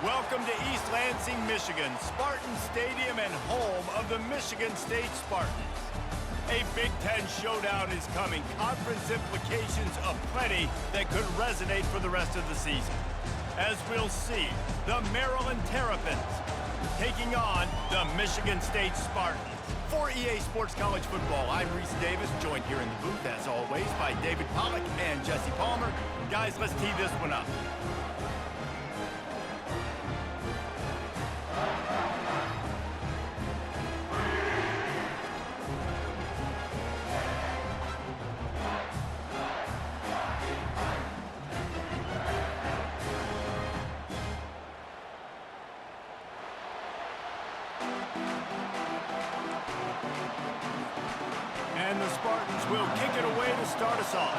Welcome to East Lansing, Michigan, Spartan Stadium and home of the Michigan State Spartans. A Big Ten showdown is coming, conference implications aplenty that could resonate for the rest of the season. As we'll see, the Maryland Terrapins taking on the Michigan State Spartans. For EA Sports College Football, I'm Reese Davis, joined here in the booth, as always, by David Pollack and Jesse Palmer. Guys, let's tee this one up. And the Spartans will kick it away to start us off.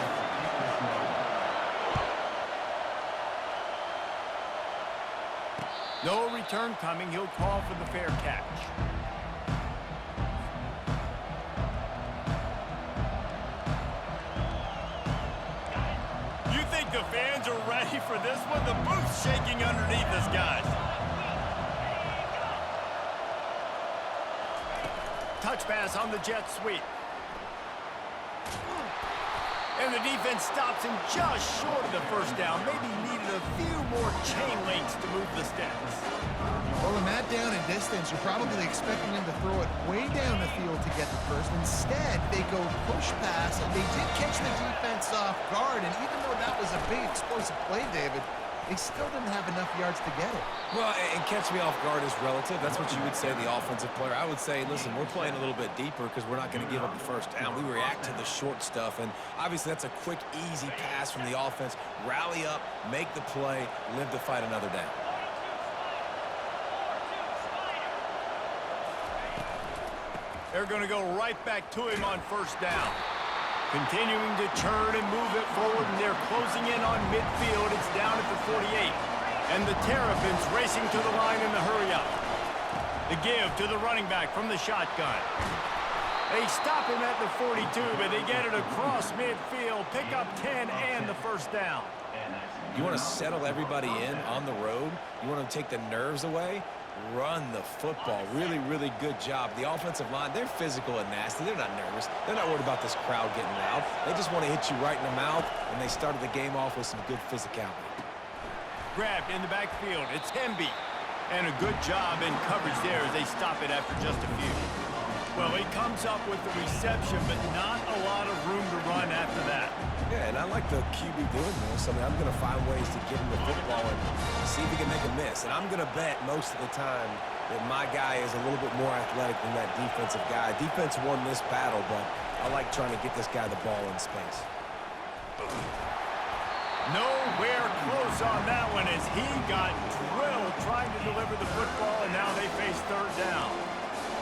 No return coming. He'll call for the fair catch. You think the fans are ready for this one? The booth's shaking underneath us, guys. Touch pass on the jet sweep. And the defense stops him just short of the first down. Maybe needed a few more chain links to move the sticks. Well, in that down and distance, you're probably expecting him to throw it way down the field to get the first. Instead, they go push pass, and they did catch the defense off guard. And even though that was a big explosive play, David, they still didn't have enough yards to get it. Well, and catch me off guard is relative. That's what you would say, the offensive player. I would say, listen, we're playing a little bit deeper because we're not going to give up the first down. We react to the short stuff, and obviously that's a quick, easy pass from the offense. Rally up, make the play, live to fight another down. They're going to go right back to him on first down. Continuing to turn and move it forward, and they're closing in on midfield. It's down at the 48. And the Terrapins racing to the line in the hurry-up. The give to the running back from the shotgun. They stop him at the 42, but they get it across midfield. Pick up 10 and the first down. You want to settle everybody in on the road? You want to take the nerves away? Run the football. Really, really good job. The offensive line, they're physical and nasty. They're not nervous. They're not worried about this crowd getting loud. They just want to hit you right in the mouth, and they started the game off with some good physicality. Grabbed in the backfield. It's Hemby. And a good job in coverage there as they stop it after just a few. Well, he comes up with the reception, but not a lot of room to run after that. Yeah, and I like the QB doing this. I mean, I'm going to find ways to give him the football and see if he can make a miss. And I'm going to bet most of the time that my guy is a little bit more athletic than that defensive guy. Defense won this battle, but I like trying to get this guy the ball in space. Nowhere close on that one as he got drilled trying to deliver the football, and now they face third down.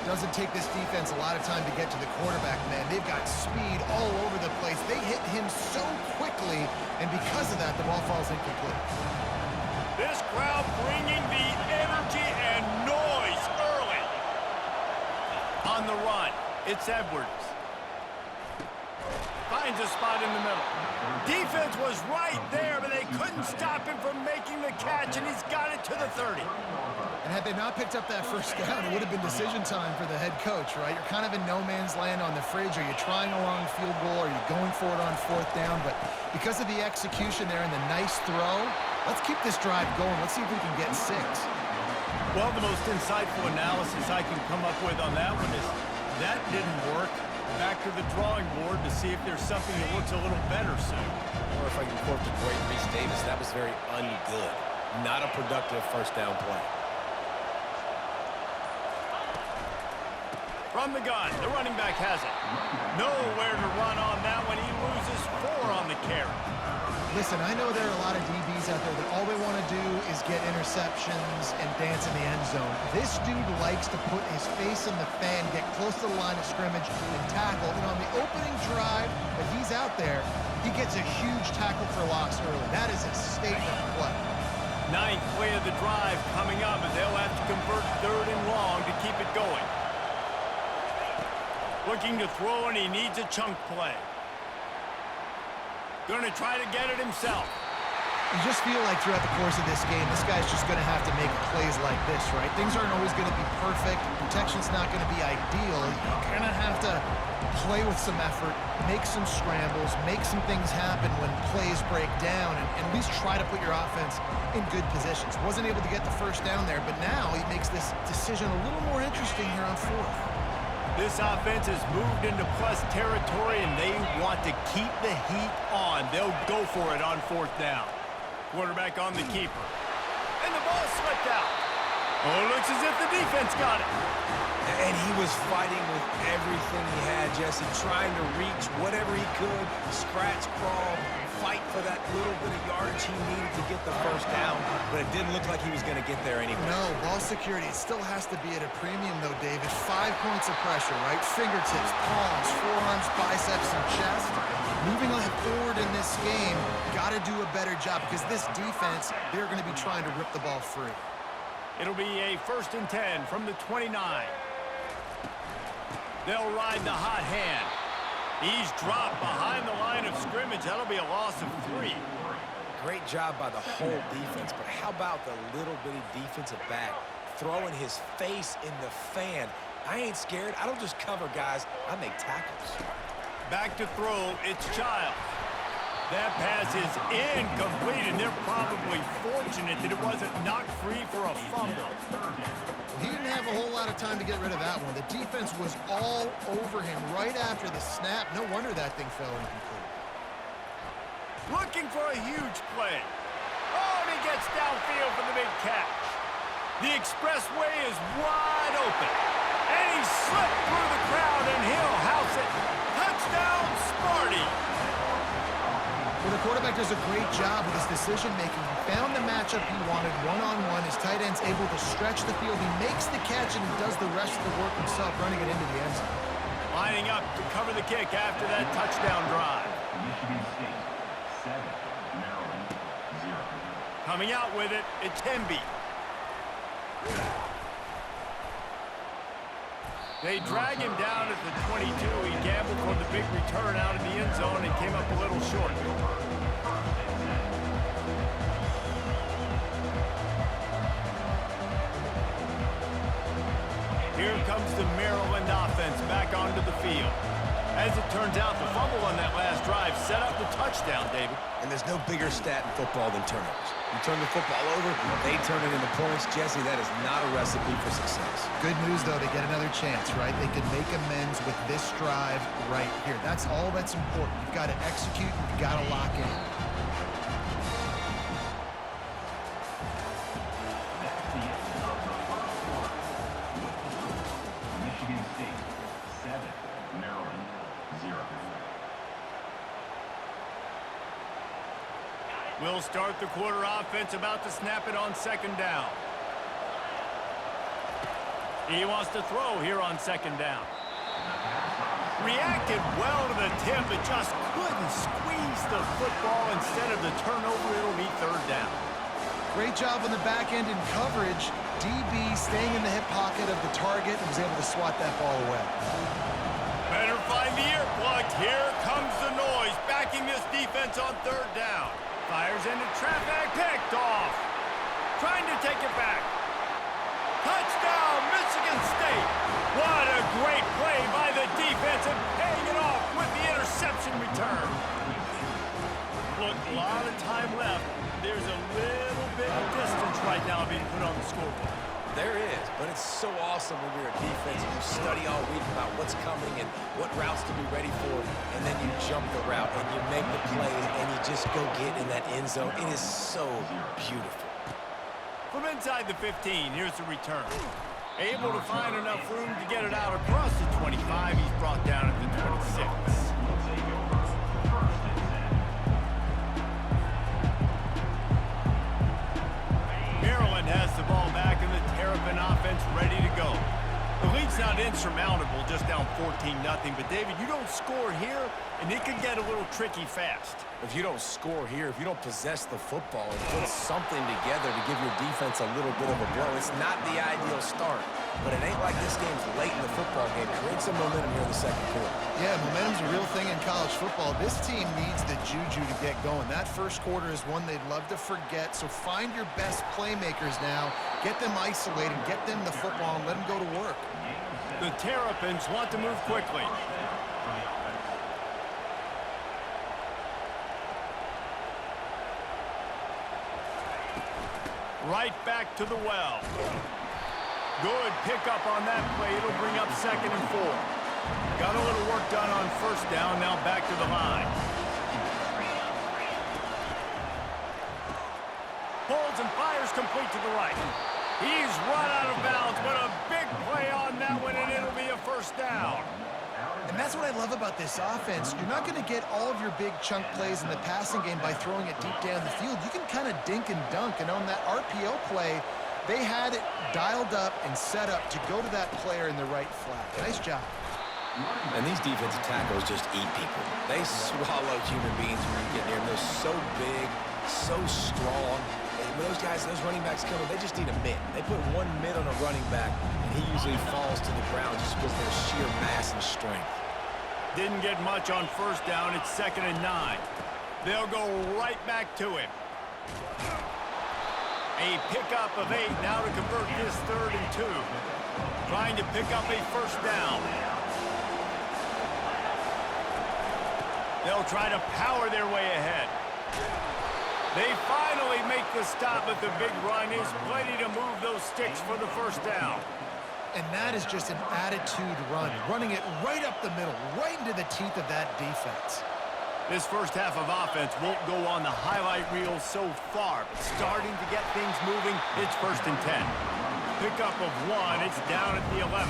Doesn't take this defense a lot of time to get to the quarterback, man. They've got speed all over the place. They hit him so quickly, and because of that, the ball falls incomplete. This crowd bringing the energy and noise early. On the run, it's Edwards. Finds a spot in the middle. Defense was right there, but they couldn't stop him from making the catch, and he's got it to the 30. And had they not picked up that first down, it would have been decision time for the head coach, right? You're kind of in no man's land on the fridge. Are you trying a long field goal? Are you going for it on fourth down? But because of the execution there and the nice throw, let's keep this drive going. Let's see if we can get 6. Well, the most insightful analysis I can come up with on that one is that didn't work. Back to the drawing board to see if there's something that works a little better soon. Or if I can quote the great Reese Davis, that was very ungood. Not a productive first down play. From the gun, the running back has it. Nowhere to run on that one. He loses 4 on the carry. Listen, I know there are a lot of DBs out there that all they want to do is get interceptions and dance in the end zone. This dude likes to put his face in the fan, get close to the line of scrimmage, and tackle. And on the opening drive that he's out there, he gets a huge tackle for loss early. That is a statement play. 9th play of the drive coming up, and they'll have to convert 3rd and long to keep it going. Looking to throw, and he needs a chunk play. Going to try to get it himself. You just feel like throughout the course of this game, this guy's just going to have to make plays like this, right? Things aren't always going to be perfect. Protection's not going to be ideal. You're going to have to play with some effort, make some scrambles, make some things happen when plays break down, and at least try to put your offense in good positions. Wasn't able to get the first down there, but now he makes this decision a little more interesting here on fourth. This offense has moved into plus territory, and they want to keep the heat on. They'll go for it on fourth down. Quarterback on the keeper. And the ball slipped out. Oh, it looks as if the defense got it. And he was fighting with everything he had, Jesse, trying to reach whatever he could, scratch, crawl, fight for that little bit of yardage he needed to get the first down, but it didn't look like he was going to get there anyway. No, ball security, it still has to be at a premium, though, David. 5 points of pressure, right? Fingertips, palms, forearms, biceps, and chest. Moving on forward in this game, got to do a better job because this defense, they're going to be trying to rip the ball free. It'll be a 1st and 10 from the 29. They'll ride the hot hand. He's dropped behind the line of scrimmage. That'll be a loss of 3. Great job by the whole defense, but how about the little bitty defensive back throwing his face in the fan? I ain't scared. I don't just cover guys. I make tackles. Back to throw. It's Childs. That pass is incomplete, and they're probably fortunate that it wasn't knocked free for a fumble. He didn't have a whole lot of time to get rid of that one. The defense was all over him right after the snap. No wonder that thing fell incomplete. Looking for a huge play. Oh, and he gets downfield for the big catch. The expressway is wide open. And he slipped through the crowd, and he'll house it. Touchdown, Sparty. Well, the quarterback does a great job with his decision-making. He found the matchup he wanted one-on-one. His tight end's able to stretch the field. He makes the catch, and he does the rest of the work himself, running it into the end zone. Lining up to cover the kick after that touchdown drive. Michigan State, 7, Maryland, 0. Coming out with it, it's Hemby. They drag him down at the 22. He gambled for the big return out in the end zone and came up a little short. Here comes the Maryland offense back onto the field. As it turns out, the fumble on that last drive set up the touchdown, David. And there's no bigger stat in football than turnovers. You turn the football over, they turn it into points. Jesse, that is not a recipe for success. Good news, though, they get another chance, right? They can make amends with this drive right here. That's all that's important. You've got to execute, you've got to lock in. Michigan State, 7, Maryland, 0. We'll start the quarter offense, about to snap it on 2nd down. He wants to throw here on 2nd down. Reacted well to the tip, but just couldn't squeeze the football. Instead of the turnover, it'll be 3rd down. Great job on the back end in coverage. DB staying in the hip pocket of the target and was able to swat that ball away. Better find the earplugs. Here comes the noise, backing this defense on 3rd down. Fires into traffic, picked off. Trying to take it back. Touchdown, Michigan State. What a great play by the defense and paying it off with the interception return. Look, a lot of time left. There's a little bit of distance right now being put on the scoreboard. There is, but it's so awesome when you're a defense and you study all week about what's coming and what routes to be ready for, and then you jump the route and you make the plays and you just go get in that end zone. It is so beautiful. From inside the 15, here's the return. Able to find enough room to get it out across the 25. He's brought down at the 26. Maryland has the ball back and the Terrapin offense ready to go. The lead's not insurmountable, just down 14-0. But, David, you don't score here, and it could get a little tricky fast. If you don't score here, if you don't possess the football and put something together to give your defense a little bit of a blow, it's not the ideal start. but it ain't like this game's late in the football game. Create some momentum here in the second quarter. Yeah, momentum's a real thing in college football. This team needs the juju to get going. That first quarter is one they'd love to forget, so find your best playmakers now. Get them isolated, get them the football, and let them go to work. The Terrapins want to move quickly. Right back to the well. Good pickup on that play. It'll bring up 2nd and 4. Got a little work done on first down. Now back to the line. Pulls and fires complete to the right. He's run out of bounds, but a big play on that one, and it'll be a first down. And that's what I love about this offense. You're not going to get all of your big chunk plays in the passing game by throwing it deep down the field. You can kind of dink and dunk, and on that RPO play, they had it dialed up and set up to go to that player in the right flat. Nice job. And these defensive tackles just eat people. They swallow human beings when you get near them. They're so big, so strong. And when those guys, those running backs come in, they just need a mitt. They put one mitt on a running back, and he usually falls to the ground just because of their sheer mass and strength. Didn't get much on first down. It's 2nd and 9. They'll go right back to him. A pickup of 8 now to convert this 3rd and 2. Trying to pick up a first down. They'll try to power their way ahead. They finally make the stop, but the big run is plenty to move those sticks for the first down. And that is just an attitude run, running it right up the middle, right into the teeth of that defense. This first half of offense won't go on the highlight reel so far, but starting to get things moving, it's 1st and 10. Pickup of 1, it's down at the 11.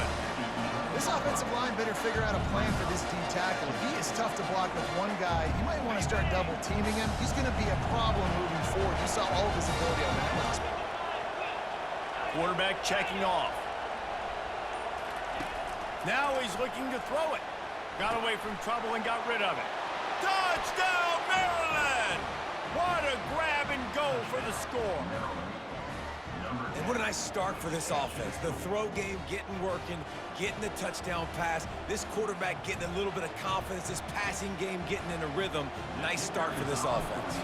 This offensive line better figure out a plan for this D tackle. He is tough to block with one guy. You might want to start double teaming him. He's going to be a problem moving forward. You saw all of his ability on that last one. Quarterback checking off. Now he's looking to throw it. Got away from trouble and got rid of it. Touchdown, Maryland! What a grab and go for the score. And what a nice start for this offense. The throw game getting working, getting the touchdown pass. This quarterback getting a little bit of confidence. This passing game getting in a rhythm. Nice start for this offense.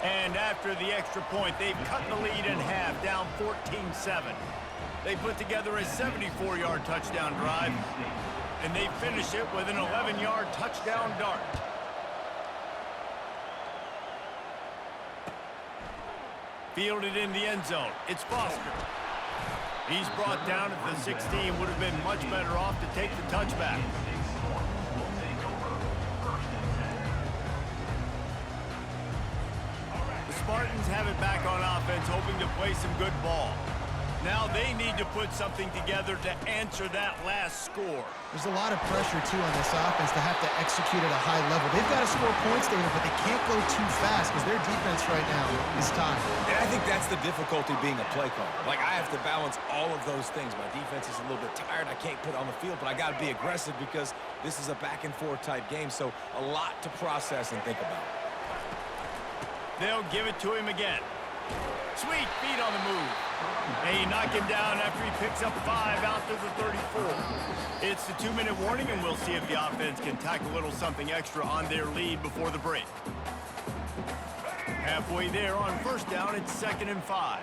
And after the extra point, they've cut the lead in half, down 14-7. They put together a 74-yard touchdown drive, and they finish it with an 11-yard touchdown dart. Fielded in the end zone. It's Foster. He's brought down at the 16. Would have been much better off to take the touchback. The Spartans have it back on offense, hoping to play some good ball. Now they need to put something together to answer that last score. There's a lot of pressure, too, on this offense to have to execute at a high level. They've got to score points, David, but they can't go too fast because their defense right now is tired. And I think that's the difficulty being a play caller. Like, I have to balance all of those things. My defense is a little bit tired. I can't put it on the field, but I got to be aggressive because this is a back-and-forth type game, so a lot to process and think about. They'll give it to him again. Sweet feet on the move. They knock him down after he picks up 5 out to the 34. It's the 2-minute warning, and we'll see if the offense can tack a little something extra on their lead before the break. Halfway there on first down, it's 2nd and 5.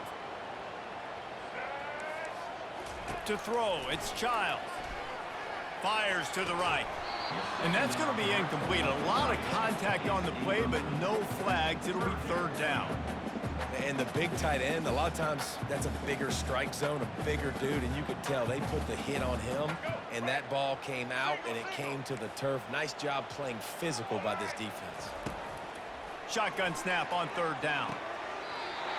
To throw, it's Childs. Fires to the right. And that's going to be incomplete. A lot of contact on the play, but no flags. It'll be 3rd down. And the big tight end, a lot of times that's a bigger strike zone, a bigger dude, and you could tell they put the hit on him, and that ball came out, and it came to the turf. Nice job playing physical by this defense. Shotgun snap on 3rd down.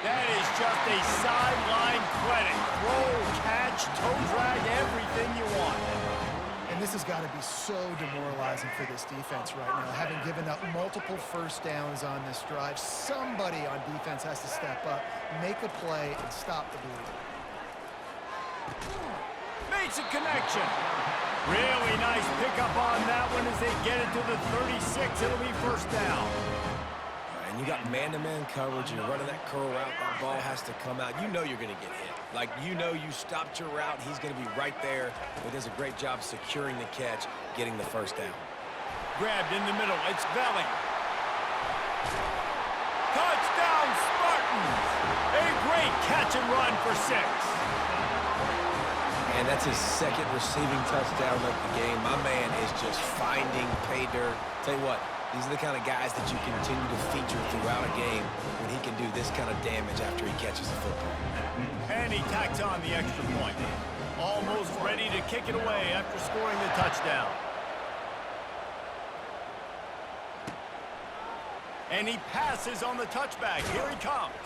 That is just a sideline clinic. Throw, catch, toe drag, everything you want. And this has got to be so demoralizing for this defense right now. Having given up multiple first downs on this drive, somebody on defense has to step up, make a play, and stop the bleeding. Makes a connection. Really nice pickup on that one as they get it to the 36. It'll be 1st down. And and you got man-to-man coverage, and you're running that curl route, that ball has to come out. You know you're going to get hit. Like, you know you stopped your route, he's going to be right there. He does a great job securing the catch, getting the first down. Grabbed in the middle, it's Valley. Touchdown, Spartans! A great catch and run for 6. And that's his second receiving touchdown of the game. My man is just finding pay dirt. Tell you what, these are the kind of guys that you continue to feature throughout a game when he can do this kind of damage after he catches the football. And he tacks on the extra point. Almost ready to kick it away after scoring the touchdown. And he passes on the touchback. Here he comes.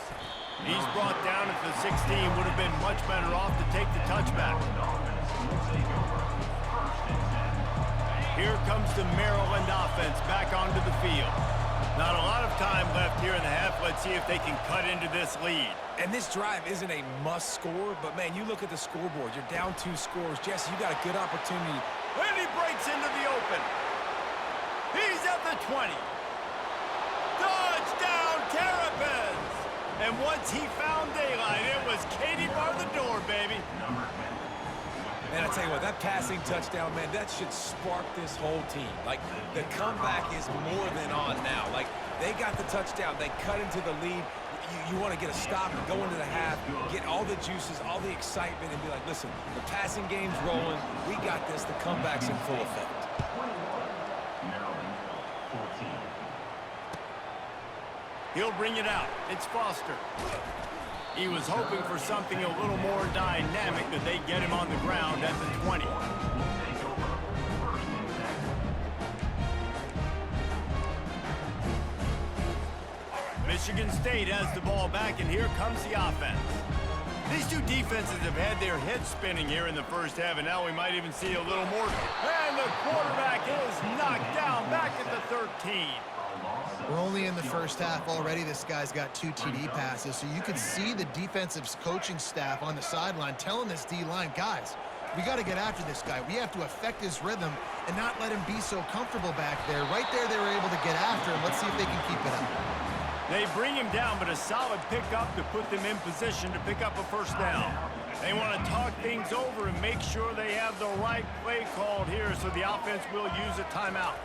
He's brought down at the 16. Would have been much better off to take the touchback. Here comes the Maryland offense back onto the field. Not a lot of time left here in the half. Let's see if they can cut into this lead. And this drive isn't a must score, but man, you look at the scoreboard. You're down 2 scores. Jesse, you got a good opportunity. And he breaks into the open. He's at the 20. Touchdown, Terrapins! And once he found daylight, it was Katie bar the door, baby. Man, I tell you what, that passing touchdown, man, that should spark this whole team. Like, the comeback is more than on now. Like, they got the touchdown. They cut into the lead. You want to get a stop and go into the half, get all the juices, all the excitement, and be like, listen, the passing game's rolling. We got this. The comeback's in full effect. Maryland, 14. He'll bring it out. It's Foster. He was hoping for something a little more dynamic, but they get him on the ground at the 20. Michigan State has the ball back, and here comes the offense. These two defenses have had their heads spinning here in the first half, and now we might even see a little more. And the quarterback is knocked down back at the 13. We're only in the first half already. This guy's got 2 TD passes, so you can see the defensive coaching staff on the sideline telling this D-line, guys, we got to get after this guy. We have to affect his rhythm and not let him be so comfortable back there. Right there, they were able to get after him. Let's see if they can keep it up. They bring him down, but a solid pickup to put them in position to pick up a first down. They want to talk things over and make sure they have the right play called here, so the offense will use a timeout.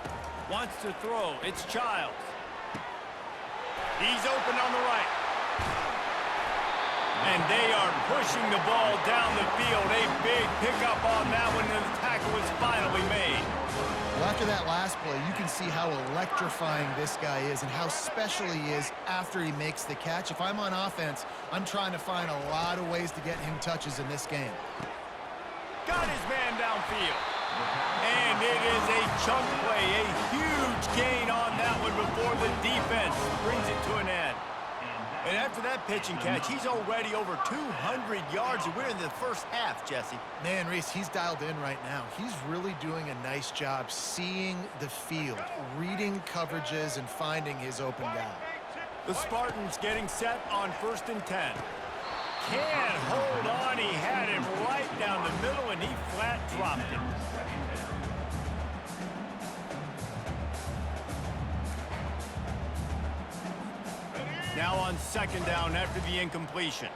Wants to throw. It's Childs. He's open on the right. And they are pushing the ball down the field. A big pickup on that one, and the tackle is finally made. Well, after that last play, you can see how electrifying this guy is and how special he is after he makes the catch. If I'm on offense, I'm trying to find a lot of ways to get him touches in this game. Got his man downfield. And it is a chunk play, a huge gain on that one before the defense brings it to an end. And after that pitch and catch, he's already over 200 yards, and we're in the first half, Jesse. Man, Reese, he's dialed in right now. He's really doing a nice job seeing the field, reading coverages, and finding his open guy. The Spartans getting set on 1st and 10. Can't hold on. He had it right down the middle, and he flat dropped it. Now on 2nd down after the incompletion.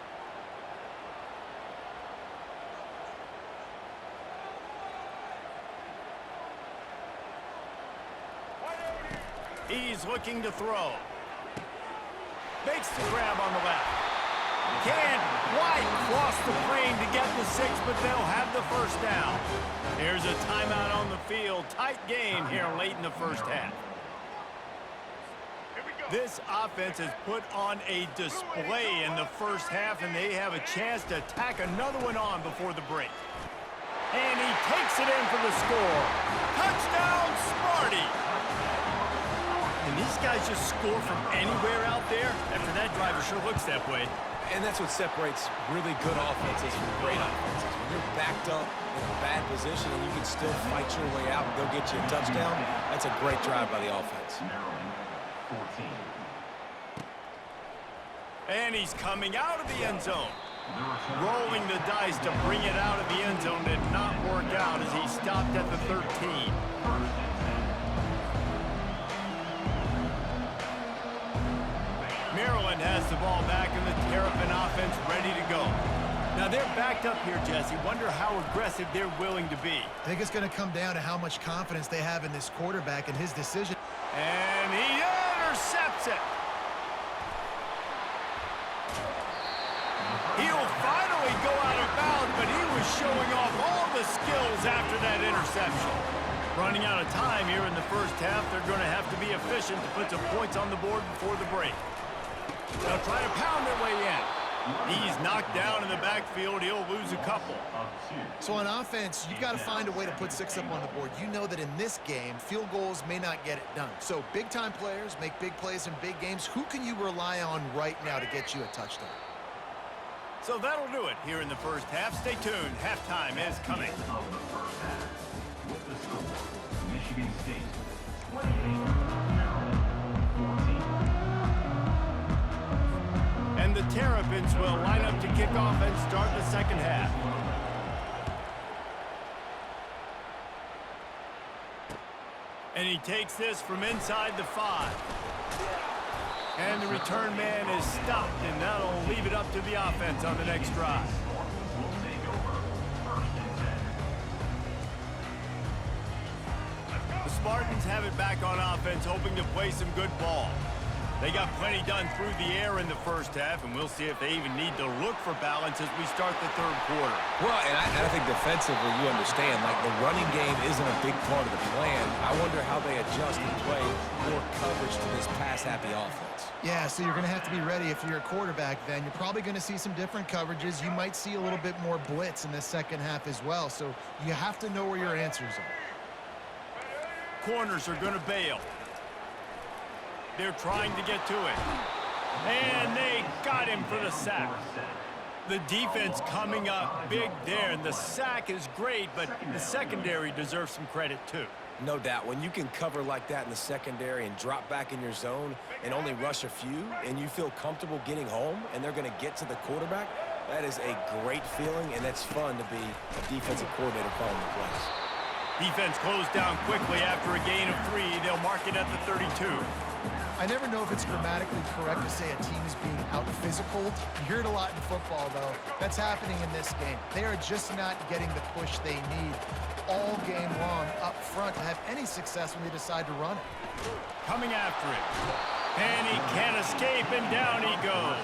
He's looking to throw. Makes the grab on the left. Can't quite cross the plane to get the 6, but they'll have the first down. Here's a timeout on the field. Tight game here late in the first half. This offense has put on a display in the first half, and they have a chance to tack another one on before the break. And he takes it in for the score. Touchdown, Sparty! And these guys just score from anywhere out there. After that drive, it sure looks that way. And that's what separates really good offenses from great offenses. When you're backed up in a bad position and you can still fight your way out and go get you a touchdown, that's a great drive by the offense. Maryland, 14. And he's coming out of the end zone. Rolling the dice to bring it out of the end zone did not work out as he stopped at the 13. Maryland has the ball back and the Terrapin offense ready to go. Now they're backed up here, Jesse. Wonder how aggressive they're willing to be. I think it's going to come down to how much confidence they have in this quarterback and his decision. And he intercepts it. He'll finally go out of bounds, but he was showing off all the skills after that interception. Running out of time here in the first half, they're going to have to be efficient to put some points on the board before the break. They'll try to pound their way in. He's knocked down in the backfield. He'll lose a couple. So on offense, you've got to find a way to put 6 up on the board. You know that in this game, field goals may not get it done. So big-time players make big plays in big games. Who can you rely on right now to get you a touchdown? So that'll do it here in the first half. Stay tuned. Halftime is coming. Of the first half. With the score, Michigan State 28, Maryland 14. And the Terrapins will line up to kick off and start the second half. And he takes this from inside the 5. And the return man is stopped, and that'll leave it up to the offense on the next drive. Will take over first and 10. The Spartans have it back on offense, hoping to play some good ball. They got plenty done through the air in the first half, and we'll see if they even need to look for balance as we start the third quarter. Well, and I think defensively, you understand, like the running game isn't a big part of the plan. I wonder how they adjust and play more coverage to this pass-happy offense. Yeah, so you're going to have to be ready if you're a quarterback then. You're probably going to see some different coverages. You might see a little bit more blitz in the second half as well. So you have to know where your answers are. Corners are going to bail. They're trying to get to it. And they got him for the sack. The defense coming up big there, and the sack is great, but the secondary deserves some credit too. No doubt. When you can cover like that in the secondary and drop back in your zone and only rush a few, and you feel comfortable getting home, and they're going to get to the quarterback, that is a great feeling, and that's fun to be a defensive coordinator calling the plays. Defense closed down quickly after a gain of 3. They'll mark it at the 32. I never know if it's grammatically correct to say a team is being out-physical. You hear it a lot in football, though. That's happening in this game. They are just not getting the push they need all game long up front to have any success when they decide to run it. Coming after it. And he can't escape, and down he goes.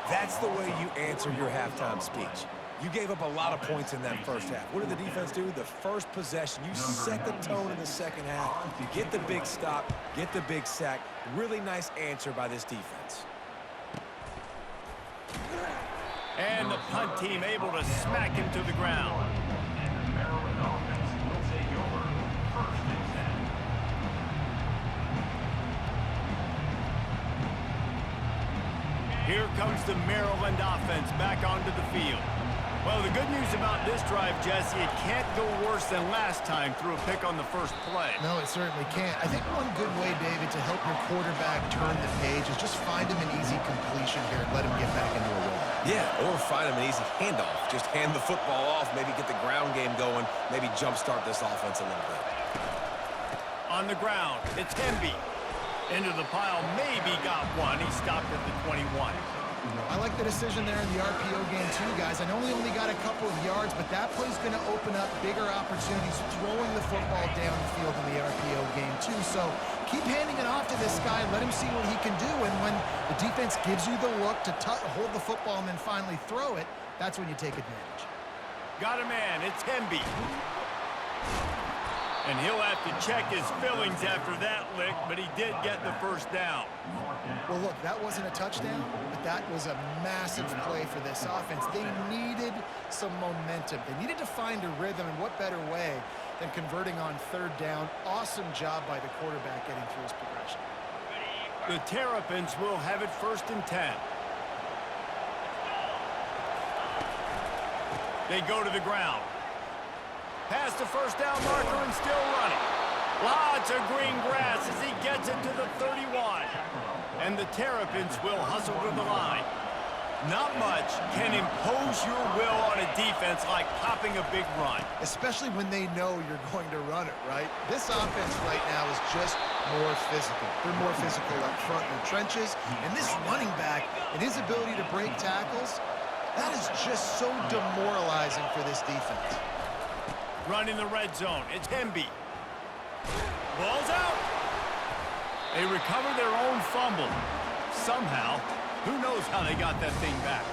That's the way you answer your halftime speech. You gave up a lot of points in that first half. What did the defense do? The first possession, you set the tone in the second half. Get the big stop, get the big sack. Really nice answer by this defense. And the punt team able to smack him to the ground. And the Maryland offense will take over first and 10. Here comes the Maryland offense back onto the field. Well, the good news about this drive, Jesse, it can't go worse than last time through a pick on the first play. No, it certainly can't. I think one good way, David, to help your quarterback turn the page is just find him an easy completion here and let him get back into a rhythm. Yeah, or find him an easy handoff. Just hand the football off, maybe get the ground game going, maybe jumpstart this offense a little bit. On the ground, it's Hemby. Into the pile, maybe got one. He stopped at the 21. I like the decision there in the RPO game too, guys. I know he only got a couple of yards, but that play's going to open up bigger opportunities throwing the football down the field in the RPO game too. So keep handing it off to this guy. Let him see what he can do. And when the defense gives you the look to hold the football and then finally throw it, that's when you take advantage. Got a man. It's Hemby. And he'll have to check his fillings after that lick, but he did get the first down. Well, look, that wasn't a touchdown, but that was a massive play for this offense. They needed some momentum. They needed to find a rhythm, and what better way than converting on third down. Awesome job by the quarterback getting through his progression. The Terrapins will have it first and 10. They go to the ground. Past the first down marker and still running. Lots of green grass as he gets it to the 31. And the Terrapins will hustle to the line. Not much can impose your will on a defense like popping a big run. Especially when they know you're going to run it, right? This offense right now is just more physical. They're more physical up front in the trenches. And this running back and his ability to break tackles, that is just so demoralizing for this defense. Run in the red zone. It's Hemby. Ball's out. They recover their own fumble. Somehow, who knows how they got that thing back.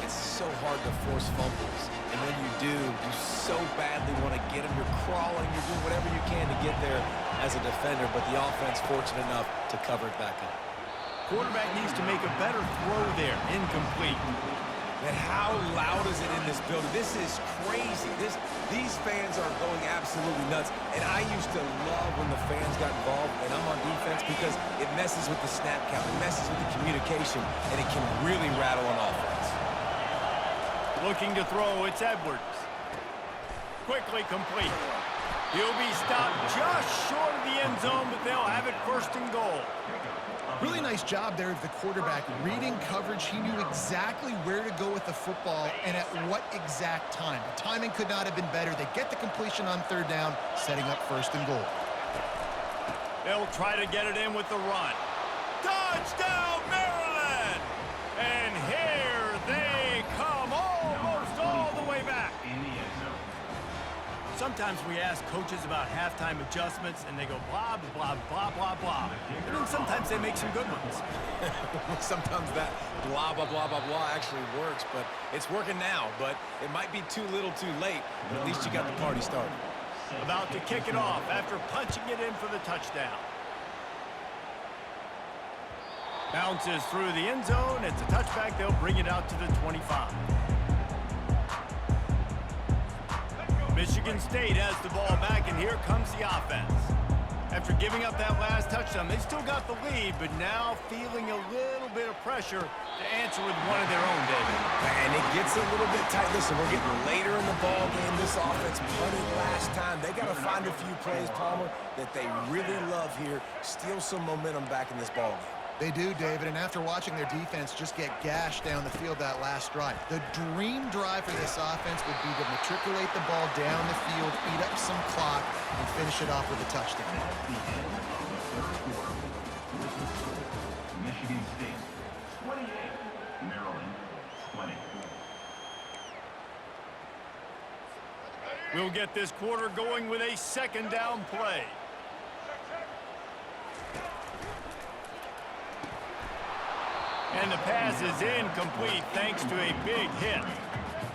It's so hard to force fumbles. And when you do, you so badly want to get them. You're crawling, you're doing whatever you can to get there as a defender, but the offense fortunate enough to cover it back up. Quarterback needs to make a better throw there. Incomplete. And how loud is it in this building? This is crazy. These fans are going absolutely nuts. And I used to love when the fans got involved, and I'm on defense because it messes with the snap count. It messes with the communication, and it can really rattle an offense. Looking to throw, it's Edwards. Quickly complete. He'll be stopped just short of the end zone, but they'll have it first and goal. Really nice job there of the quarterback. Reading coverage, he knew exactly where to go with the football and at what exact time. The timing could not have been better. They get the completion on third down, setting up first and goal. They'll try to get it in with the run. Touchdown, Maryland! And here they come, almost all the way back. Sometimes we ask coaches about halftime adjustments, and they go blah, blah, blah, blah, blah. And then sometimes they make some good ones. Sometimes that blah, blah, blah, blah, blah actually works, but it's working now. But it might be too little too late, but at least you got the party started. About to kick it off after punching it in for the touchdown. Bounces through the end zone. It's a touchback. They'll bring it out to the 25. Michigan State has the ball back, and here comes the offense. After giving up that last touchdown, they still got the lead, but now feeling a little bit of pressure to answer with one of their own, David. And it gets a little bit tight. Listen, we're getting later in the ball game. This offense punted last time. They got to find a few plays, Palmer, that they really love here. Steal some momentum back in this ball game. They do, David, and after watching their defense just get gashed down the field that last drive, the dream drive for this offense would be to matriculate the ball down the field, eat up some clock, and finish it off with a touchdown. Michigan State 28, Maryland 20. We'll get this quarter going with a second down play. And the pass is incomplete thanks to a big hit.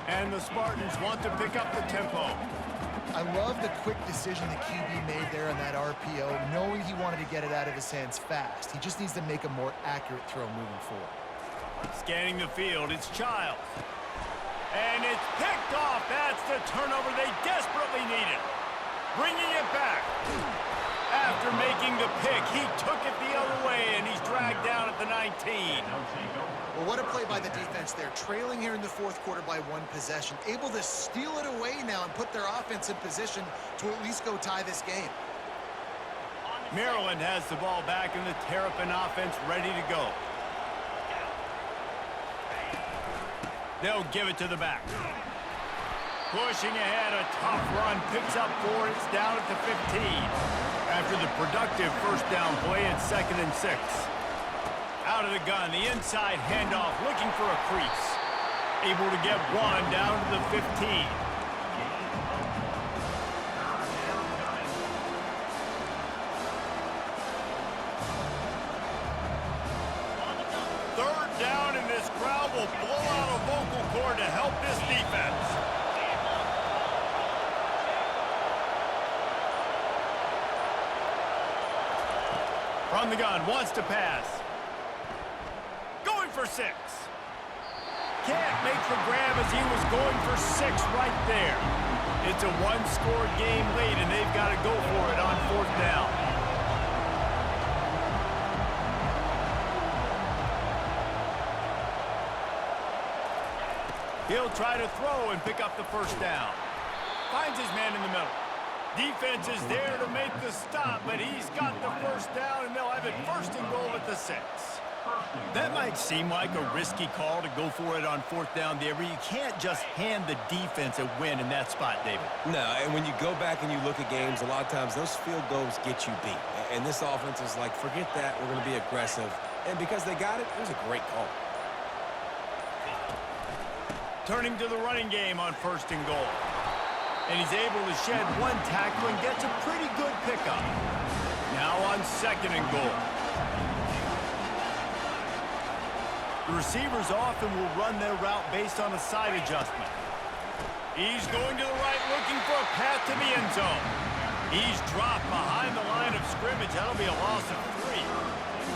And the Spartans want to pick up the tempo. I love the quick decision the QB made there on that RPO, knowing he wanted to get it out of his hands fast. He just needs to make a more accurate throw moving forward. Scanning the field, it's Childs. And it's picked off. That's the turnover they desperately needed. Bringing it back. After making the pick, he took it the other way, and he's dragged down at the 19. Well, what a play by the defense there. Trailing here in the fourth quarter by one possession. Able to steal it away now and put their offense in position to at least go tie this game. Maryland has the ball back, and the Terrapin offense ready to go. They'll give it to the back. Pushing ahead, a tough run, picks up 4, it's down at the 15. After the productive first down play, it's 2nd and 6. Out of the gun, the inside handoff, looking for a crease. Able to get one down to the 15. Third down, and this crowd will blow out a vocal cord to help this defense. From the gun, wants to pass. Going for 6. Can't make the grab as he was going for 6 right there. It's a one-score game late, and they've got to go for it on 4th down. He'll try to throw and pick up the first down. Finds his man in the middle. Defense is there to make the stop, but he's got the first down, and they'll have it first and goal at the 6. That might seem like a risky call to go for it on fourth down there, but you can't just hand the defense a win in that spot, David. No, and when you go back and you look at games, a lot of times those field goals get you beat. And this offense is like, forget that, we're going to be aggressive. And because they got it, it was a great call. Turning to the running game on first and goal. And he's able to shed one tackle and gets a pretty good pickup. Now on second and goal. The receivers often will run their route based on a side adjustment. He's going to the right looking for a path to the end zone. He's dropped behind the line of scrimmage. That'll be a loss of 3.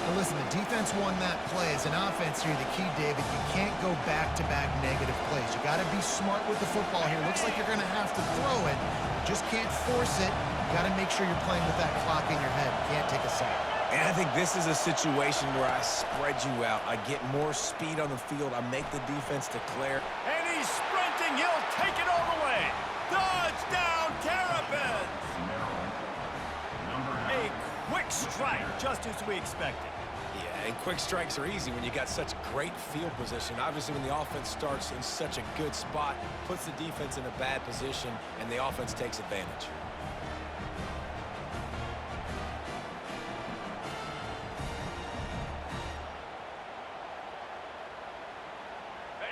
Now listen, the defense won that play. As an offense here, the key, David, you can't go back-to-back negative plays. You got to be smart with the football here. Looks like you're going to have to throw it. You just can't force it. You got to make sure you're playing with that clock in your head. You can't take a sack. And I think this is a situation where I spread you out. I get more speed on the field. I make the defense declare. And he's sprinting. He'll take it all the way. Touchdown, Terrapins! A quick strike, just as we expected. Yeah, and quick strikes are easy when you got such great field position. Obviously, when the offense starts in such a good spot, puts the defense in a bad position, and the offense takes advantage.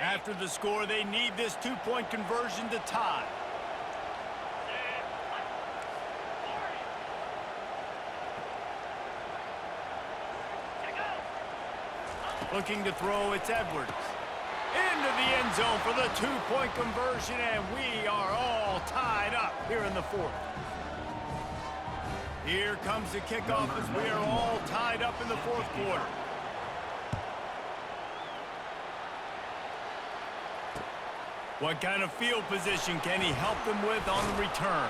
After the score, they need this 2-point conversion to tie. Looking to throw, it's Edwards. Into the end zone for the 2-point conversion, and we are all tied up here in the fourth. Here comes the kickoff as we are all tied up in the fourth quarter. What kind of field position can he help them with on the return?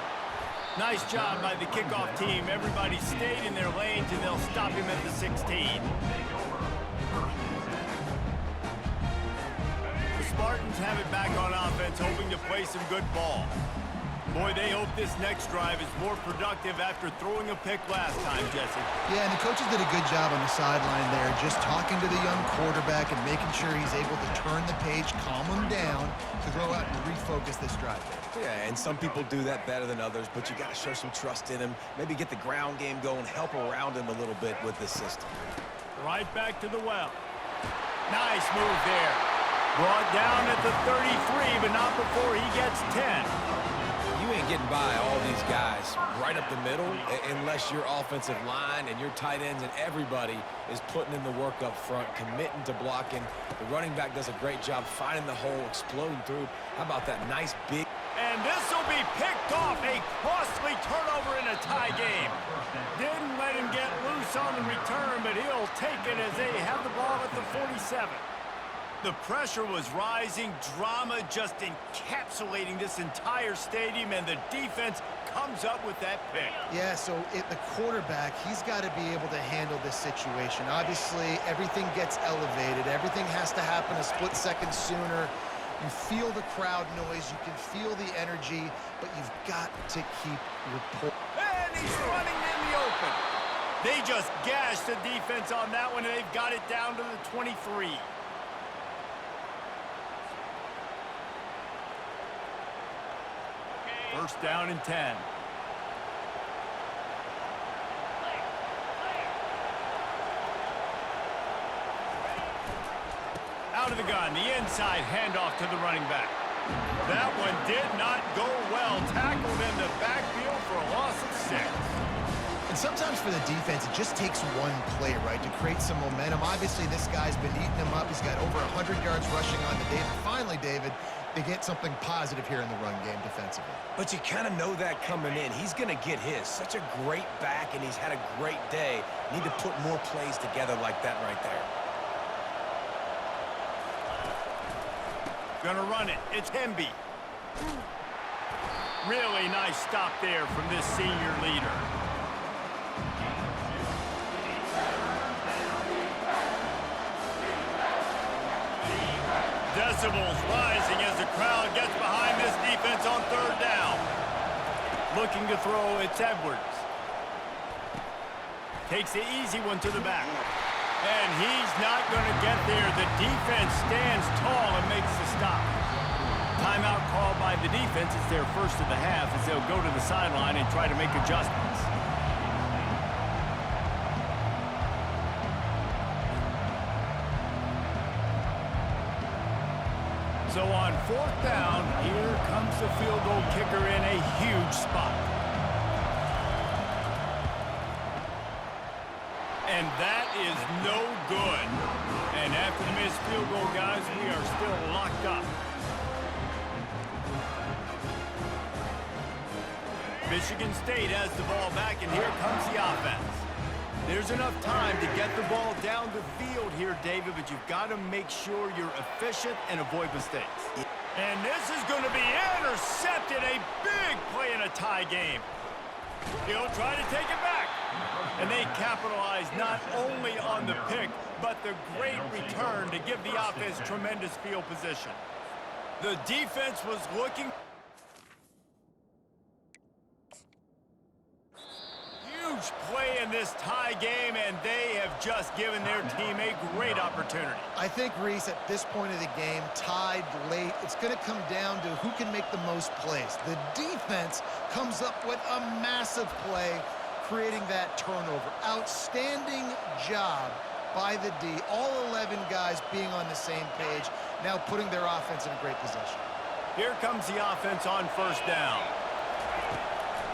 Nice job by the kickoff team. Everybody stayed in their lanes, and they'll stop him at the 16. The Spartans have it back on offense, hoping to play some good ball. Boy, they hope this next drive is more productive after throwing a pick last time, Jesse. Yeah, and the coaches did a good job on the sideline there, just talking to the young quarterback and making sure he's able to turn the page, calm him down, to go out and refocus this drive. Yeah, and some people do that better than others, but you got to show some trust in him. Maybe get the ground game going, help around him a little bit with this system. Right back to the well. Nice move there. Brought down at the 33, but not before he gets 10. You ain't getting by all these guys right up the middle unless your offensive line and your tight ends and everybody is putting in the work up front, committing to blocking. The running back does a great job finding the hole, exploding through. How about that nice big... And this will be picked off. A costly turnover in a tie game. Didn't let him get loose on the return, but he'll take it as they have the ball at the 47. The pressure was rising, drama just encapsulating this entire stadium, and the defense comes up with that pick. Yeah, so the quarterback, he's got to be able to handle this situation. Obviously, everything gets elevated. Everything has to happen a split second sooner. You feel the crowd noise. You can feel the energy, but you've got to keep your point. And he's running in the open. They just gashed the defense on that one, and they've got it down to the 23. First down and 10. Out of the gun, the inside handoff to the running back. That one did not go well. Tackled in the backfield for a loss of 6. And sometimes for the defense, it just takes one play, right, to create some momentum. Obviously, this guy's been eating him up. He's got over 100 yards rushing on the David. Finally, David, they get something positive here in the run game defensively. But you kind of know that coming in. He's going to get his. Such a great back, and he's had a great day. Need to put more plays together like that right there. Gonna run it. It's Hemby. Really nice stop there from this senior leader. Decibels rising as the crowd gets behind this defense on third down. Looking to throw, it's Edwards. Takes the easy one to the back. And he's not going to get there. The defense stands tall and makes the stop. Timeout called by the defense. It's their first of the half as they'll go to the sideline and try to make adjustments. So on fourth down, here comes the field goal kicker in a huge spot. And that is no good. And after the missed field goal, guys, we are still locked up. Michigan State has the ball back, and here comes the offense. There's enough time to get the ball down the field here, David, but you've got to make sure you're efficient and avoid mistakes. And this is going to be intercepted, a big play in a tie game. He'll try to take it back. And they capitalize not only on the pick, but the great return to give the offense tremendous field position. The defense was looking... Huge play in this tie game, and they have just given their team a great opportunity. I think, Reese, at this point of the game, tied late, it's going to come down to who can make the most plays. The defense comes up with a massive play, creating that turnover. Outstanding job by the D. All 11 guys being on the same page, now putting their offense in a great position. Here comes the offense on first down.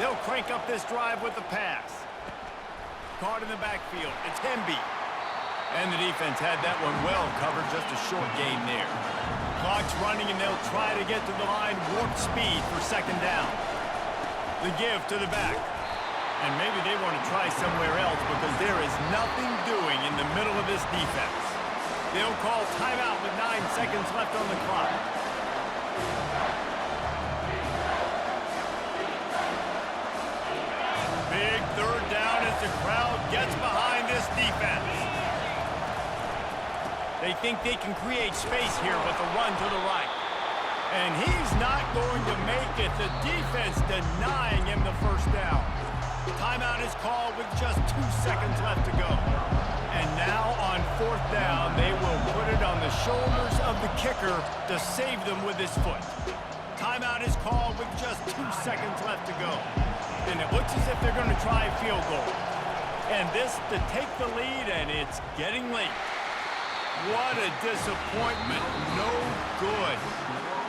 They'll crank up this drive with the pass. Caught in the backfield. It's Hemby. And the defense had that one well covered. Just a short gain there. Clock's running, and they'll try to get to the line. Warp speed for second down. The give to the back. And maybe they want to try somewhere else because there is nothing doing in the middle of this defense. They'll call timeout with 9 seconds left on the clock. Big third down as the crowd gets behind this defense. They think they can create space here with a run to the right. And he's not going to make it. The defense denying him the first down. Timeout is called with just 2 seconds left to go. And now on fourth down, they will put it on the shoulders of the kicker to save them with his foot. Timeout is called with just 2 seconds left to go. And it looks as if they're going to try a field goal. And this to take the lead, and it's getting late. What a disappointment. No good.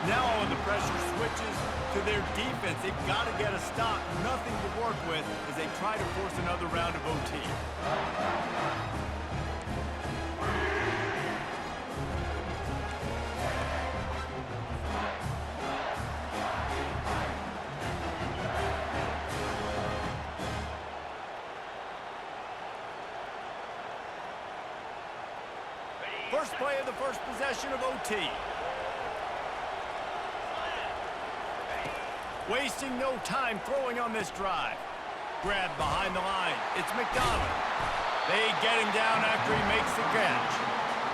Now when the pressure switches to their defense, they've got to get a stop. Nothing to work with as they try to force another round of OT. First play of the first possession of OT. Wasting no time throwing on this drive. Grabbed behind the line. It's McDonald. They get him down after he makes the catch.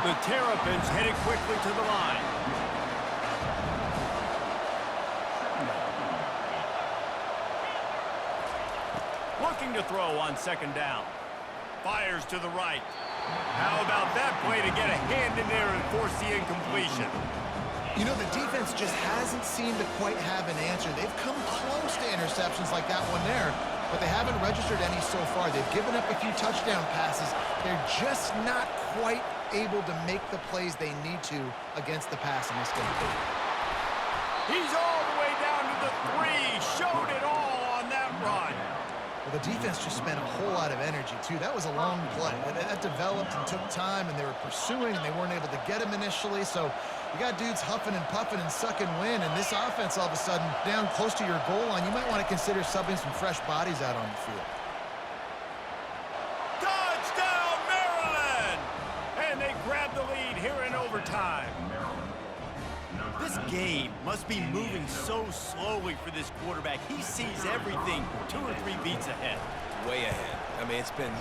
The Terrapins headed quickly to the line. Looking to throw on second down. Fires to the right. How about that play to get a hand in there and force the incompletion? You know, the defense just hasn't seemed to quite have an answer. They've come close to interceptions like that one there, but they haven't registered any so far. They've given up a few touchdown passes. They're just not quite able to make the plays they need to against the pass in this game. He's all the way down to the 3. Showed it all on that run. Well, the defense just spent a whole lot of energy, too. That was a long play. That developed and took time, and they were pursuing, and they weren't able to get him initially. So you got dudes huffing and puffing and sucking wind, and this offense all of a sudden down close to your goal line. You might want to consider subbing some fresh bodies out on the field. Touchdown, Maryland! And they grab the lead here in overtime. This game must be moving so slowly for this quarterback. He sees everything 2 or 3 beats ahead. Way ahead. I mean, it's been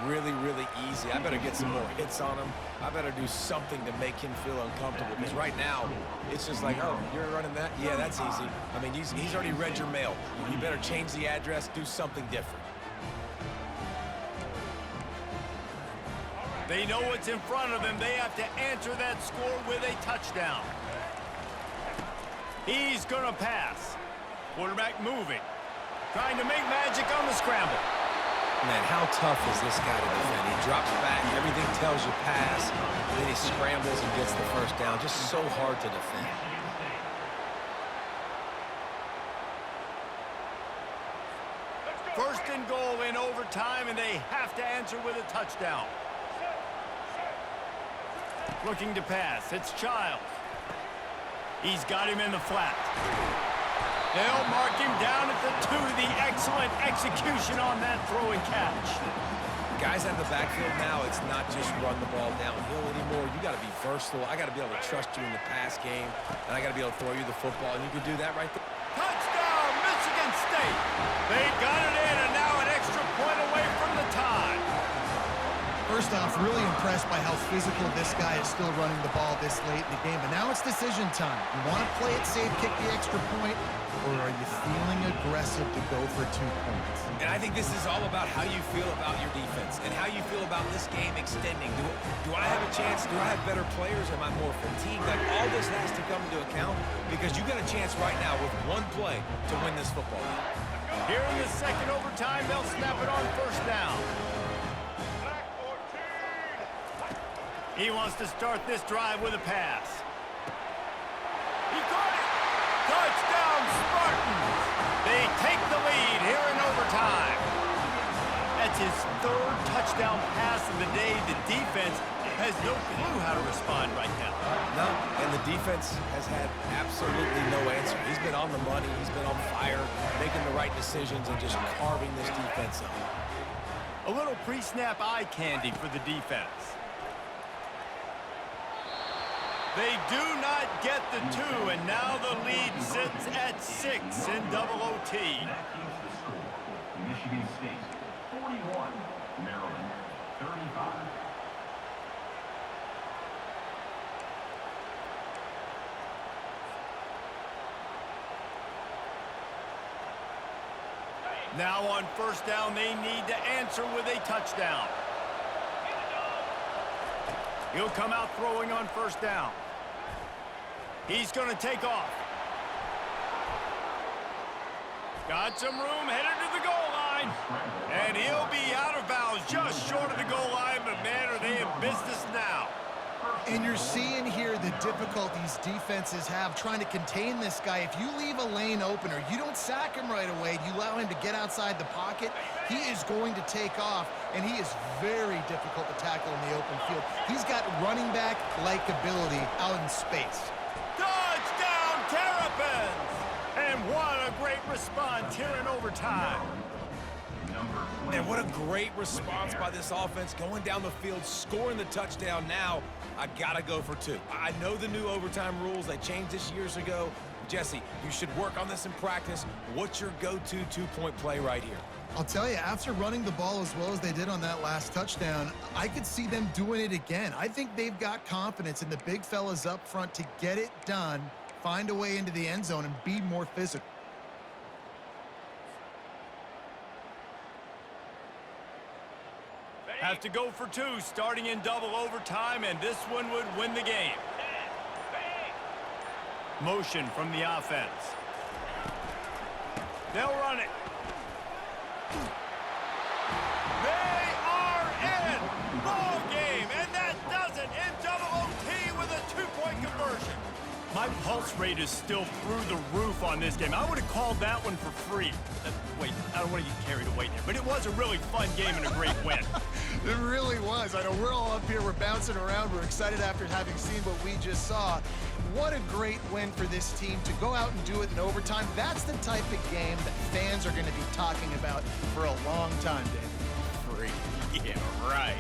really, really easy. I better get some more hits on him. I better do something to make him feel uncomfortable. Because right now, it's just like, oh, you're running that? Yeah, that's easy. I mean, he's already read your mail. You better change the address, do something different. They know what's in front of them. They have to answer that score with a touchdown. He's going to pass. Quarterback moving. Trying to make magic on the scramble. Man, how tough is this guy to defend? He drops back, everything tells you pass, and then he scrambles and gets the first down. Just so hard to defend. First and goal in overtime, and they have to answer with a touchdown. Looking to pass. It's Childs. He's got him in the flat. They'll mark him down at the 2. The excellent execution on that throw and catch. Guys out of the backfield now, it's not just run the ball downhill anymore. You got to be versatile. I got to be able to trust you in the pass game, and I got to be able to throw you the football, and you can do that right there. Touchdown, Michigan State. They got it in, and now an extra point away from the tie. First off, really impressed by how physical this guy is still running the ball this late in the game. But now it's decision time. You want to play it safe, kick the extra point, or are you feeling aggressive to go for 2 points? And I think this is all about how you feel about your defense and how you feel about this game extending. Do I have a chance? Do I have better players? Am I more fatigued? Like, all this has to come into account because you got a chance right now with one play to win this football game. Here in the second overtime, they'll snap it on first down. He wants to start this drive with a pass. He caught it! Touchdown, Spartans! They take the lead here in overtime. That's his 3rd touchdown pass of the day. The defense has no clue how to respond right now. No, and the defense has had absolutely no answer. He's been on the money. He's been on fire, making the right decisions and just carving this defense up. A little pre-snap eye candy for the defense. They do not get the 2, and now the lead sits at 6 in double OT. That is the score. Michigan State 41, Maryland 35. Now on first down, they need to answer with a touchdown. He'll come out throwing on first down. He's going to take off. Got some room, headed to the goal line. And he'll be out of bounds just short of the goal line, but man, are they in business now. And you're seeing here the difficulties defenses have trying to contain this guy. If you leave a lane open or you don't sack him right away, you allow him to get outside the pocket, he is going to take off, and he is very difficult to tackle in the open field. He's got running back-like ability out in space. Touchdown, Terrapins! And what a great response here in overtime. And what a great response by this offense, going down the field, scoring the touchdown. Now, I gotta go for 2. I know the new overtime rules, they changed this years ago. Jesse, you should work on this in practice. What's your go-to 2-point play right here? I'll tell you, after running the ball as well as they did on that last touchdown, I could see them doing it again. I think they've got confidence in the big fellas up front to get it done, find a way into the end zone, and be more physical. Have to go for 2, starting in double overtime, and this one would win the game. Motion from the offense. They'll run it. They are in ball game, and that does it in double OT with a 2-point conversion. My pulse rate is still through the roof on this game. I would have called that one for free. Wait, I don't want to get carried away here, but it was a really fun game and a great win. It really was. I know we're all up here, we're bouncing around, we're excited after having seen what we just saw. What a great win for this team to go out and do it in overtime. That's the type of game that fans are going to be talking about for a long time, Dave. Free. Yeah, right.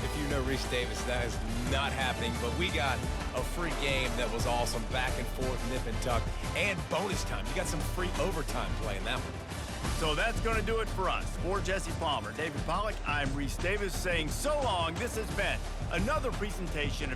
If you know Reese Davis, that is not happening, but we got a free game that was awesome, back and forth, nip and tuck, and bonus time. You got some free overtime play in that one. So that's going to do it for us. For Jesse Palmer, David Pollack, I'm Reese Davis saying so long. This has been another presentation of